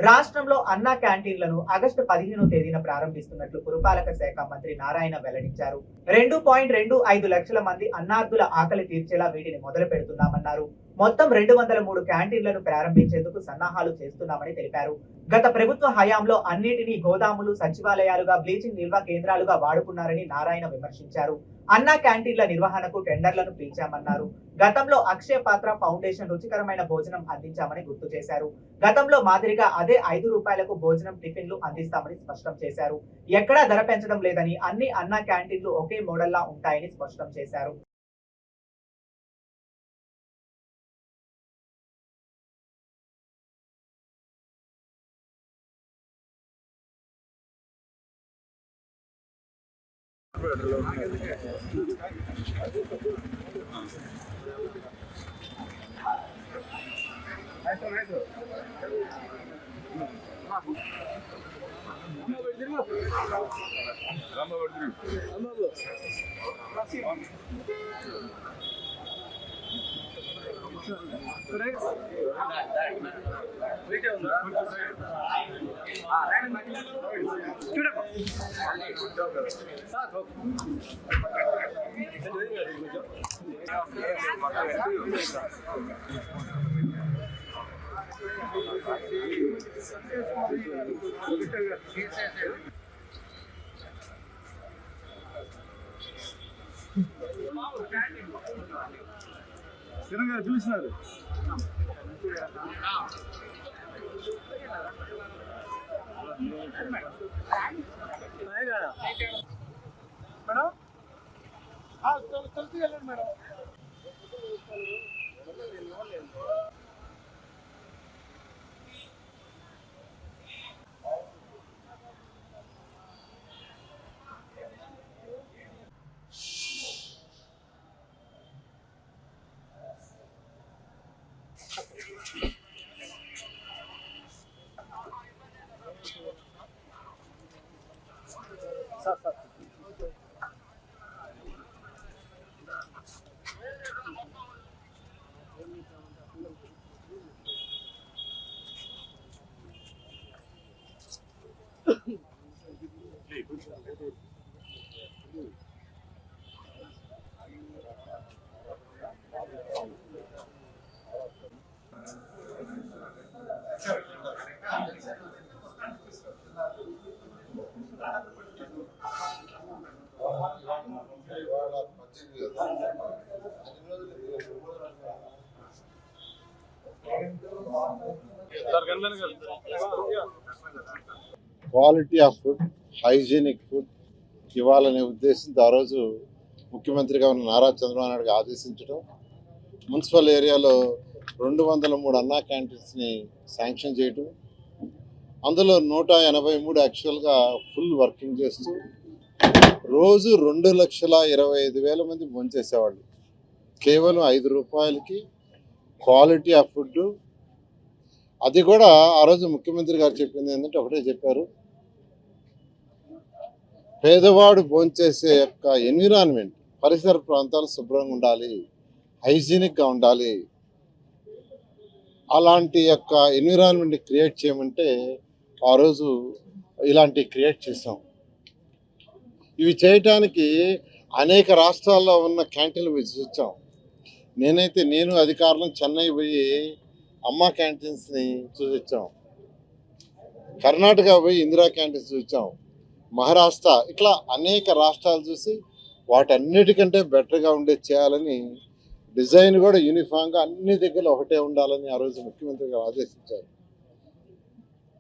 రాష్ట్రంలో అన్నా క్యాంటీన్లను ఆగస్టు 15వ తేదీన ప్రారంభిస్తున్నట్లు పురపాలక శాఖ మంత్రి నారాయణ వెల్లడించారు. 2.25 లక్షల మంది అన్నార్థుల ఆకలి తీర్చేలా వీటిని మొదలు పెడుతున్నామన్నారు. మొత్తం 203 క్యాంటీన్లను ప్రారంభించేందుకు సన్నాహాలు చేస్తున్నామని తెలిపారు. గత ప్రభుత్వ హయాంలో అన్నిటినీ గోదాములు, సచివాలయాలుగా, బ్లీచింగ్ నిల్వ కేంద్రాలుగా వాడుకున్నారని నారాయణ విమర్శించారు. అన్నా క్యాంటీన్ల నిర్వహణకు టెండర్లను పిలిచామన్నారు. గతంలో అక్షయ పాత్ర ఫౌండేషన్ రుచికరమైన భోజనం అందించామని గుర్తు చేశారు. గతంలో మాదిరిగా అదే 5 రూపాయలకు భోజనం, టిఫిన్లు అందిస్తామని స్పష్టం చేశారు. ఎక్కడా ధర పెంచడం లేదని, అన్ని అన్నా క్యాంటీన్లు ఒకే మోడల్లా ఉంటాయని స్పష్టం చేశారు. చూసినారు మేడం కలిసి వెళ్ళండి madam. Quality of food, hygienic food ఇవ్వాలనే ఉద్దేశంతో ఆ రోజు ముఖ్యమంత్రిగా ఉన్న నారా చంద్రబాబు నాయుడు ఆదేశించడం, మున్సిపల్ ఏరియాలో 203 అన్నా క్యాంటీన్స్ని శాంక్షన్ చేయడం, అందులో 183 యాక్చువల్గా ఫుల్ వర్కింగ్ చేస్తూ రోజు 2,25,000 మంది భోంచేసేవాళ్ళు. కేవలం 5 రూపాయలకి క్వాలిటీ ఆఫ్ ఫుడ్. అది కూడా ఆ రోజు ముఖ్యమంత్రి గారు చెప్పింది ఏంటంటే ఒకటే చెప్పారు, పేదవాడు భోంచేసే యొక్క ఎన్విరాన్మెంట్, పరిసర ప్రాంతాలు శుభ్రంగా ఉండాలి, హైజీనిక్గా ఉండాలి. అలాంటి యొక్క ఎన్విరాన్మెంట్ని క్రియేట్ చేయమంటే ఆ రోజు ఇలాంటి క్రియేట్ చేసాం. ఇవి చేయటానికి అనేక రాష్ట్రాల్లో ఉన్న క్యాంటీన్లు విజిట్చాం. నేను అధికారులను చెన్నై పోయి అమ్మా క్యాంటీన్స్ని చూసొచ్చాం, కర్ణాటక పోయి ఇందిరా క్యాంటీన్స్ చూసాం, మహారాష్ట్ర, ఇట్లా అనేక రాష్ట్రాలు చూసి వాటన్నిటికంటే బెటర్గా ఉండేది చేయాలని, డిజైన్ కూడా యూనిఫామ్గా అన్ని దగ్గర ఒకటే ఉండాలని ఆ రోజు ముఖ్యమంత్రి గారు ఆదేశించారు.